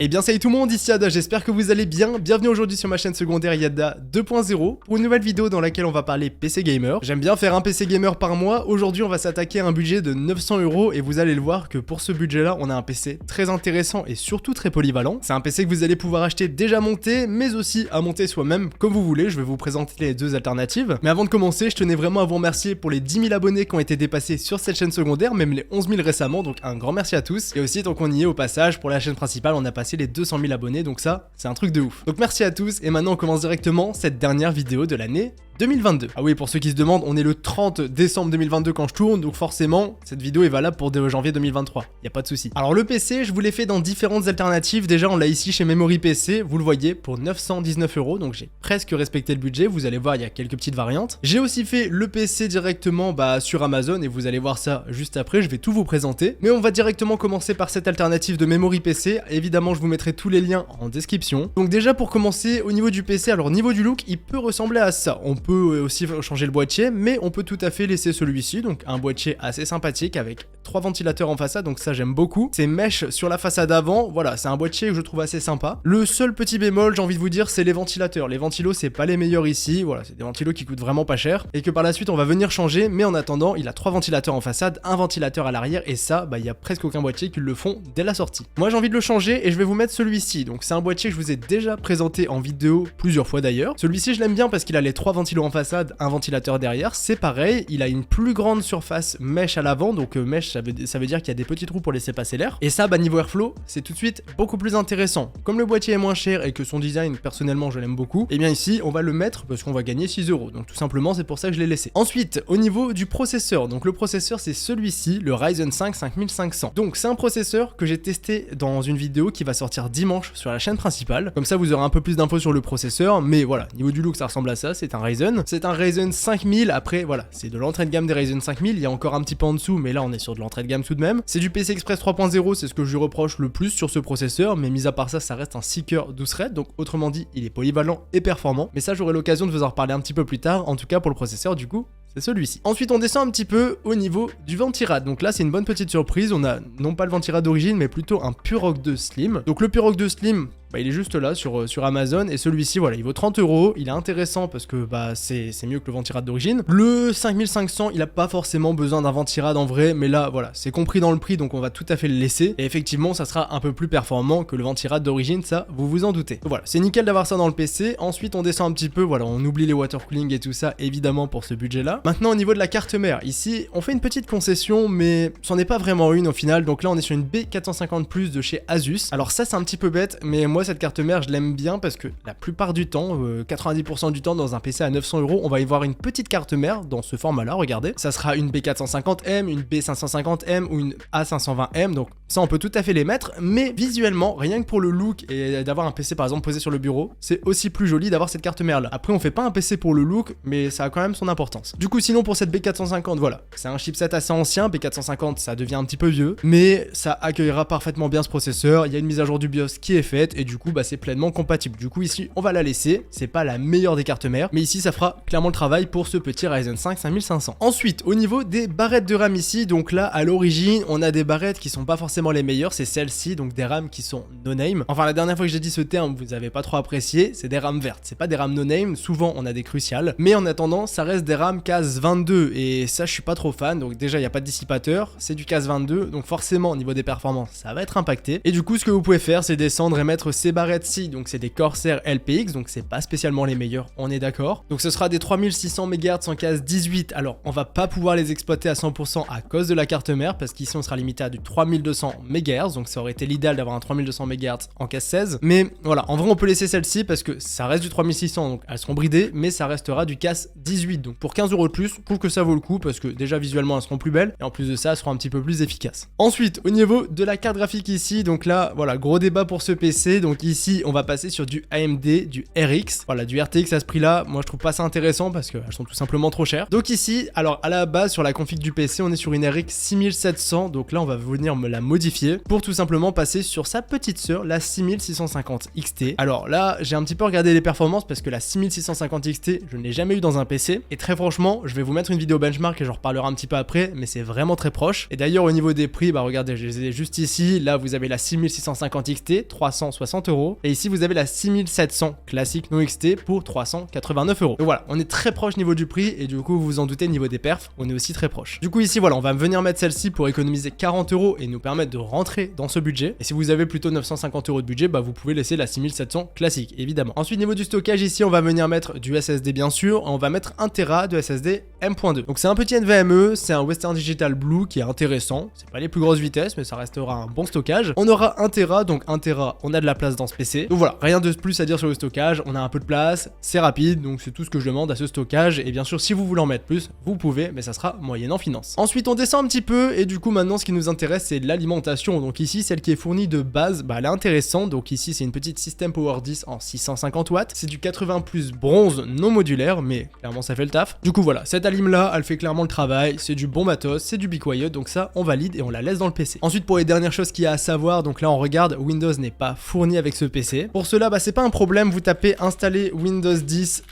Eh bien salut tout le monde, ici Ada, j'espère que vous allez bien. Bienvenue aujourd'hui sur ma chaîne secondaire Yada 2.0 pour une nouvelle vidéo dans laquelle on va parler PC Gamer. J'aime bien faire un PC Gamer par mois. Aujourd'hui on va s'attaquer à un budget de 900 € et vous allez le voir que pour ce budget là on a un PC très intéressant et surtout très polyvalent. C'est un PC que vous allez pouvoir acheter déjà monté mais aussi à monter soi-même comme vous voulez. Je vais vous présenter les deux alternatives. Mais avant de commencer, je tenais vraiment à vous remercier pour les 10 000 abonnés qui ont été dépassés sur cette chaîne secondaire, même les 11 000 récemment, donc un grand merci à tous. Et aussi tant qu'on y est au passage, pour la chaîne principale on a passé les 200 000 abonnés, donc ça, c'est un truc de ouf. Donc merci à tous, et maintenant on commence directement cette dernière vidéo de l'année 2022. Ah oui, pour ceux qui se demandent, on est le 30 décembre 2022 quand je tourne, donc forcément, cette vidéo est valable pour janvier 2023, y a pas de souci. Alors le PC, je vous l'ai fait dans différentes alternatives, déjà on l'a ici chez Memory PC, vous le voyez, pour 919 €, donc j'ai presque respecté le budget, vous allez voir, il y a quelques petites variantes. J'ai aussi fait le PC directement sur Amazon, et vous allez voir ça juste après, je vais tout vous présenter. Mais on va directement commencer par cette alternative de Memory PC, évidemment je vous mettrai tous les liens en description. Donc déjà pour commencer, au niveau du PC, alors au niveau du look, il peut ressembler à ça. On peut aussi changer le boîtier, mais on peut tout à fait laisser celui-ci, donc un boîtier assez sympathique avec 3 ventilateurs en façade, donc ça j'aime beaucoup. C'est mesh sur la façade avant, voilà, c'est un boîtier que je trouve assez sympa. Le seul petit bémol, j'ai envie de vous dire, c'est les ventilateurs. Les ventilos, c'est pas les meilleurs ici, voilà, c'est des ventilos qui coûtent vraiment pas cher, et que par la suite on va venir changer, mais en attendant, il a 3 ventilateurs en façade, un ventilateur à l'arrière, et ça, il y a presque aucun boîtier qui le font dès la sortie. Moi j'ai envie de le changer, et je vais vous mettre celui-ci, donc c'est un boîtier que je vous ai déjà présenté en vidéo plusieurs fois d'ailleurs. Celui-ci je l'aime bien parce qu'il a les 3 ventilos en façade, un ventilateur derrière, c'est pareil, il a une plus grande surface mesh à l'avant, donc mesh ça veut dire qu'il y a des petits trous pour laisser passer l'air, et ça niveau airflow, c'est tout de suite beaucoup plus intéressant. Comme le boîtier est moins cher et que son design personnellement je l'aime beaucoup, et bien ici on va le mettre parce qu'on va gagner 6 €, donc tout simplement c'est pour ça que je l'ai laissé. Ensuite au niveau du processeur, donc le processeur c'est celui-ci, le Ryzen 5 5500. Donc c'est un processeur que j'ai testé dans une vidéo qui va sortir dimanche sur la chaîne principale, comme ça vous aurez un peu plus d'infos sur le processeur, mais voilà, niveau du look ça ressemble à ça, c'est un Ryzen 5000, après voilà, c'est de l'entrée de gamme des Ryzen 5000, il y a encore un petit peu en dessous, mais là on est sur de l'entrée de gamme tout de même. C'est du PC Express 3.0, c'est ce que je lui reproche le plus sur ce processeur, mais mis à part ça, ça reste un Seeker 12 threads, donc autrement dit, il est polyvalent et performant, mais ça j'aurai l'occasion de vous en reparler un petit peu plus tard, en tout cas pour le processeur du coup, c'est celui-ci. Ensuite on descend un petit peu au niveau du ventirad, donc là c'est une bonne petite surprise, on a non pas le ventirad d'origine, mais plutôt un Purock 2 Slim. Donc le Purock 2 Slim, il est juste là sur Amazon, et celui-ci voilà, il vaut 30 €, il est intéressant parce que c'est mieux que le ventirad d'origine. Le 5500, il a pas forcément besoin d'un ventirad en vrai, mais là voilà, c'est compris dans le prix, donc on va tout à fait le laisser, et effectivement ça sera un peu plus performant que le ventirad d'origine, ça vous vous en doutez. Donc voilà, c'est nickel d'avoir ça dans le PC. Ensuite on descend un petit peu, voilà, on oublie les water cooling et tout ça évidemment pour ce budget là. Maintenant au niveau de la carte mère, ici on fait une petite concession, mais c'en est pas vraiment une au final, donc là on est sur une B450+ de chez Asus. Alors ça c'est un petit peu bête, mais moi cette carte mère je l'aime bien parce que la plupart du temps, 90% du temps dans un PC à 900 €, on va y voir une petite carte mère dans ce format là, regardez. Ça sera une B450M, une B550M ou une A520M, donc ça on peut tout à fait les mettre, mais visuellement, rien que pour le look et d'avoir un PC par exemple posé sur le bureau, c'est aussi plus joli d'avoir cette carte mère là. Après on fait pas un PC pour le look, mais ça a quand même son importance. Du coup sinon pour cette B450, voilà, c'est un chipset assez ancien, B450 ça devient un petit peu vieux, mais ça accueillera parfaitement bien ce processeur, il y a une mise à jour du BIOS qui est faite, et du coup c'est pleinement compatible. Du coup ici on va la laisser, c'est pas la meilleure des cartes mères, mais ici ça fera clairement le travail pour ce petit Ryzen 5 5500. Ensuite au niveau des barrettes de RAM ici, donc là à l'origine on a des barrettes qui sont pas forcément les meilleures, c'est celles-ci, donc des RAM qui sont no name. Enfin la dernière fois que j'ai dit ce terme vous avez pas trop apprécié, c'est des RAM vertes, c'est pas des RAM no name, souvent on a des cruciales, mais en attendant ça reste des RAM CAS 22, et ça je suis pas trop fan. Donc déjà il y a pas de dissipateur, c'est du CAS 22, donc forcément au niveau des performances ça va être impacté, et du coup ce que vous pouvez faire c'est descendre et mettre ces barrettes-ci, donc c'est des Corsair LPX, donc c'est pas spécialement les meilleurs, on est d'accord. Donc ce sera des 3600 MHz en CAS 18, alors on va pas pouvoir les exploiter à 100% à cause de la carte mère, parce qu'ici on sera limité à du 3200 MHz, donc ça aurait été l'idéal d'avoir un 3200 MHz en CAS 16, mais voilà, en vrai on peut laisser celle-ci parce que ça reste du 3600, donc elles seront bridées, mais ça restera du CAS 18, donc pour 15 € de plus, je trouve que ça vaut le coup, parce que déjà visuellement elles seront plus belles, et en plus de ça elles seront un petit peu plus efficaces. Ensuite au niveau de la carte graphique ici, donc là voilà, gros débat pour ce PC, donc Donc ici, on va passer sur du AMD, du RX. Voilà, du RTX à ce prix-là, moi je trouve pas ça intéressant parce qu'elles sont tout simplement trop chères. Donc ici, alors à la base, sur la config du PC, on est sur une RX 6700. Donc là, on va venir me la modifier pour tout simplement passer sur sa petite sœur, la 6650 XT. Alors là, j'ai un petit peu regardé les performances parce que la 6650 XT, je ne l'ai jamais eu dans un PC. Et très franchement, je vais vous mettre une vidéo benchmark et j'en reparlerai un petit peu après, mais c'est vraiment très proche. Et d'ailleurs, au niveau des prix, bah regardez, je les ai juste ici. Là, vous avez la 6650 XT, 360 €. Et ici, vous avez la 6700 classique non XT pour 389 €. Donc voilà, on est très proche niveau du prix et du coup, vous vous en doutez, niveau des perfs, on est aussi très proche. Du coup, ici, voilà, on va venir mettre celle-ci pour économiser 40 € et nous permettre de rentrer dans ce budget. Et si vous avez plutôt 950 € de budget, bah vous pouvez laisser la 6700 classique, évidemment. Ensuite, niveau du stockage, ici, on va venir mettre du SSD bien sûr. On va mettre 1 Tera de SSD M.2. Donc c'est un petit NVMe, c'est un Western Digital Blue qui est intéressant. C'est pas les plus grosses vitesses, mais ça restera un bon stockage. On aura 1 Tera, donc 1 Tera, on a de la place dans ce PC. Donc voilà, rien de plus à dire sur le stockage. On a un peu de place, c'est rapide, donc c'est tout ce que je demande à ce stockage. Et bien sûr, si vous voulez en mettre plus, vous pouvez, mais ça sera moyennant finance. Ensuite, on descend un petit peu et du coup, maintenant, ce qui nous intéresse, c'est l'alimentation. Donc ici, celle qui est fournie de base, bah elle est intéressante. Donc ici, c'est une petite System Power 10 en 650 watts. C'est du 80 plus bronze non modulaire, mais clairement, ça fait le taf. Du coup, voilà, cette alim-là, elle fait clairement le travail. C'est du bon matos, c'est du Be Quiet, donc ça, on valide et on la laisse dans le PC. Ensuite, pour les dernières choses qu'il y a à savoir, donc là, on regarde, Windows n'est pas fourni avec ce PC. Pour cela, bah c'est pas un problème, vous tapez installer Windows 10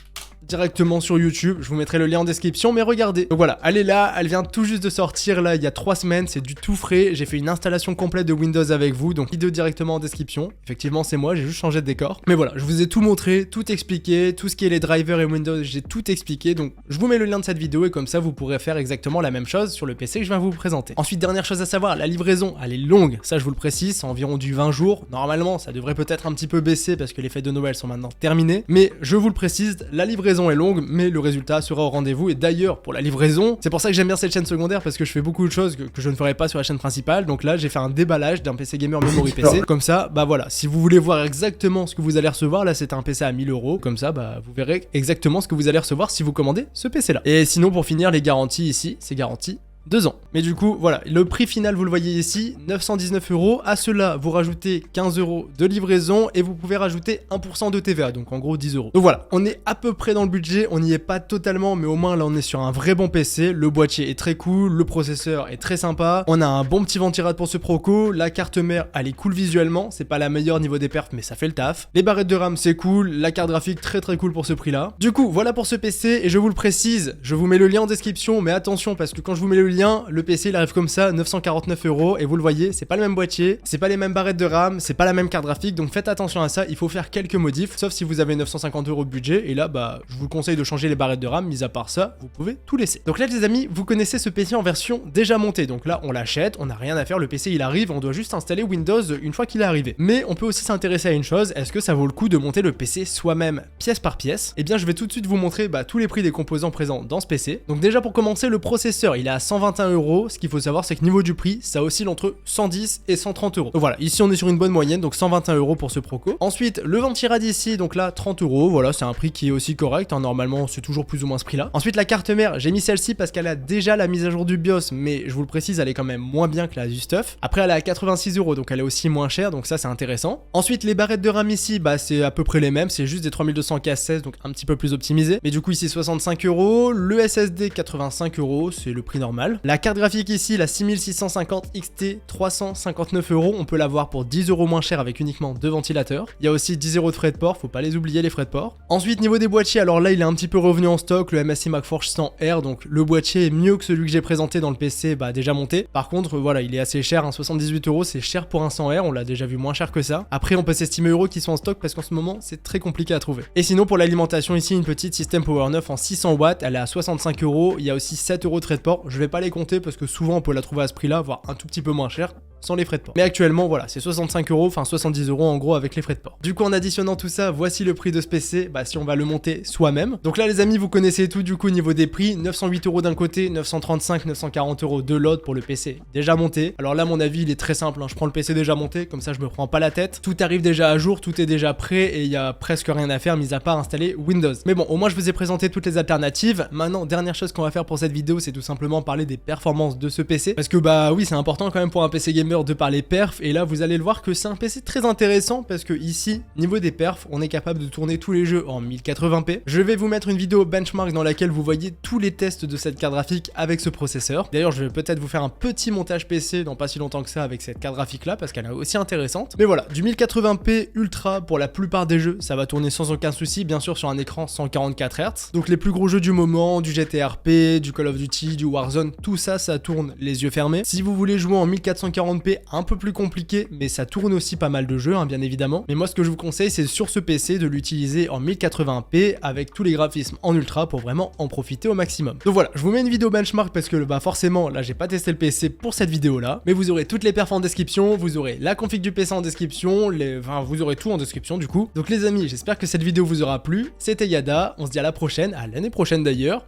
directement sur YouTube, je vous mettrai le lien en description, mais regardez. Donc voilà, elle est là, elle vient tout juste de sortir là il y a 3 semaines, c'est du tout frais, j'ai fait une installation complète de Windows avec vous, donc vidéo directement en description. Effectivement c'est moi, j'ai juste changé de décor. Mais voilà, je vous ai tout montré, tout expliqué, tout ce qui est les drivers et Windows, j'ai tout expliqué, donc je vous mets le lien de cette vidéo et comme ça vous pourrez faire exactement la même chose sur le PC que je viens vous présenter. Ensuite, dernière chose à savoir, la livraison, elle est longue, ça je vous le précise, c'est environ du 20 jours. Normalement, ça devrait peut-être un petit peu baisser parce que les fêtes de Noël sont maintenant terminées, mais je vous le précise, la livraison est longue, mais le résultat sera au rendez-vous. Et d'ailleurs, pour la livraison, c'est pour ça que j'aime bien cette chaîne secondaire parce que je fais beaucoup de choses que je ne ferai pas sur la chaîne principale. Donc là, j'ai fait un déballage d'un PC gamer memory PC. Comme ça, bah voilà, si vous voulez voir exactement ce que vous allez recevoir, là c'est un PC à 1000 €. Comme ça, bah vous verrez exactement ce que vous allez recevoir si vous commandez ce PC là. Et sinon, pour finir, les garanties ici, c'est garanti 2 ans. Mais du coup, voilà, le prix final, vous le voyez ici, 919 €. À cela, vous rajoutez 15 € de livraison et vous pouvez rajouter 1% de TVA, donc en gros 10 €. Donc voilà, on est à peu près dans le budget, on n'y est pas totalement, mais au moins là, on est sur un vrai bon PC. Le boîtier est très cool, le processeur est très sympa. On a un bon petit ventirad pour ce Proco. La carte mère, elle est cool visuellement. C'est pas la meilleure niveau des perfs, mais ça fait le taf. Les barrettes de RAM, c'est cool. La carte graphique, très cool pour ce prix-là. Du coup, voilà pour ce PC et je vous le précise, je vous mets le lien en description, mais attention parce que quand je vous mets le lien, le PC il arrive comme ça, 949 € et vous le voyez, c'est pas le même boîtier, c'est pas les mêmes barrettes de RAM, c'est pas la même carte graphique, donc faites attention à ça, il faut faire quelques modifs, sauf si vous avez 950 € de budget, et là bah je vous conseille de changer les barrettes de RAM, mis à part ça, vous pouvez tout laisser. Donc là les amis, vous connaissez ce PC en version déjà montée, donc là on l'achète, on n'a rien à faire, le PC il arrive, on doit juste installer Windows une fois qu'il est arrivé. Mais on peut aussi s'intéresser à une chose, est-ce que ça vaut le coup de monter le PC soi-même, pièce par pièce? Et bien je vais tout de suite vous montrer tous les prix des composants présents dans ce PC. Donc déjà pour commencer, le processeur il est à 121 €. Ce qu'il faut savoir, c'est que niveau du prix, ça oscille entre 110 et 130 €. Donc voilà, ici on est sur une bonne moyenne, donc 121 € pour ce Proco. Ensuite, le ventirad ici, donc là 30 €, voilà, c'est un prix qui est aussi correct, hein, normalement c'est toujours plus ou moins ce prix-là. Ensuite, la carte mère, j'ai mis celle-ci parce qu'elle a déjà la mise à jour du BIOS, mais je vous le précise, elle est quand même moins bien que la du stuff. Après, elle est à 86 €, donc elle est aussi moins chère, donc ça c'est intéressant. Ensuite, les barrettes de RAM ici, bah c'est à peu près les mêmes, c'est juste des 3200 K16, donc un petit peu plus optimisé. Mais du coup ici 65 €, le SSD 85 €, c'est le prix normal. La carte graphique ici, la 6650 XT, 359 €, on peut l'avoir pour 10 € moins cher avec uniquement 2 ventilateurs. Il y a aussi 10 € de frais de port, faut pas les oublier les frais de port. Ensuite, niveau des boîtiers, alors là il est un petit peu revenu en stock, le MSI MacForge 100R, donc le boîtier est mieux que celui que j'ai présenté dans le PC déjà monté. Par contre, voilà, il est assez cher, hein, 78 €, c'est cher pour un 100R, on l'a déjà vu moins cher que ça. Après, on peut s'estimer euros qui sont en stock parce qu'en ce moment, c'est très compliqué à trouver. Et sinon, pour l'alimentation, ici, une petite System Power 9 en 600 watts, elle est à 65 €, il y a aussi 7 € de frais de port. Je vais pas les compter parce que souvent on peut la trouver à ce prix-là, voire un tout petit peu moins cher, sans les frais de port. Mais actuellement, voilà, c'est 65 €, enfin 70 € en gros avec les frais de port. Du coup, en additionnant tout ça, voici le prix de ce PC, si on va le monter soi-même. Donc là, les amis, vous connaissez tout du coup au niveau des prix, 908 € d'un côté, 935, 940 € de l'autre pour le PC déjà monté. Alors là, mon avis, il est très simple, hein. Je prends le PC déjà monté, comme ça je me prends pas la tête. Tout arrive déjà à jour, tout est déjà prêt et il y a presque rien à faire, mis à part installer Windows. Mais bon, au moins je vous ai présenté toutes les alternatives. Maintenant, dernière chose qu'on va faire pour cette vidéo, c'est tout simplement parler des performances de ce PC. Parce que oui, c'est important quand même pour un PC gamer Gamer de par les perfs, et là vous allez le voir que c'est un PC très intéressant parce que ici, niveau des perfs, on est capable de tourner tous les jeux en 1080p. Je vais vous mettre une vidéo benchmark dans laquelle vous voyez tous les tests de cette carte graphique avec ce processeur. D'ailleurs, je vais peut-être vous faire un petit montage PC dans pas si longtemps que ça avec cette carte graphique là parce qu'elle est aussi intéressante. Mais voilà, du 1080p ultra pour la plupart des jeux, ça va tourner sans aucun souci, bien sûr sur un écran 144 Hz. Donc les plus gros jeux du moment, du GTRP, du Call of Duty, du Warzone, tout ça, ça tourne les yeux fermés. Si vous voulez jouer en 1440p, un peu plus compliqué, mais ça tourne aussi pas mal de jeux, hein, bien évidemment. Mais moi, ce que je vous conseille, c'est sur ce PC de l'utiliser en 1080p avec tous les graphismes en ultra pour vraiment en profiter au maximum. Donc voilà, je vous mets une vidéo benchmark parce que bah forcément, là, j'ai pas testé le PC pour cette vidéo là, mais vous aurez toutes les perfs en description, vous aurez la config du PC en description, enfin, vous aurez tout en description du coup. Donc les amis, j'espère que cette vidéo vous aura plu. C'était Yada, on se dit à la prochaine, à l'année prochaine d'ailleurs.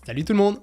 Salut tout le monde!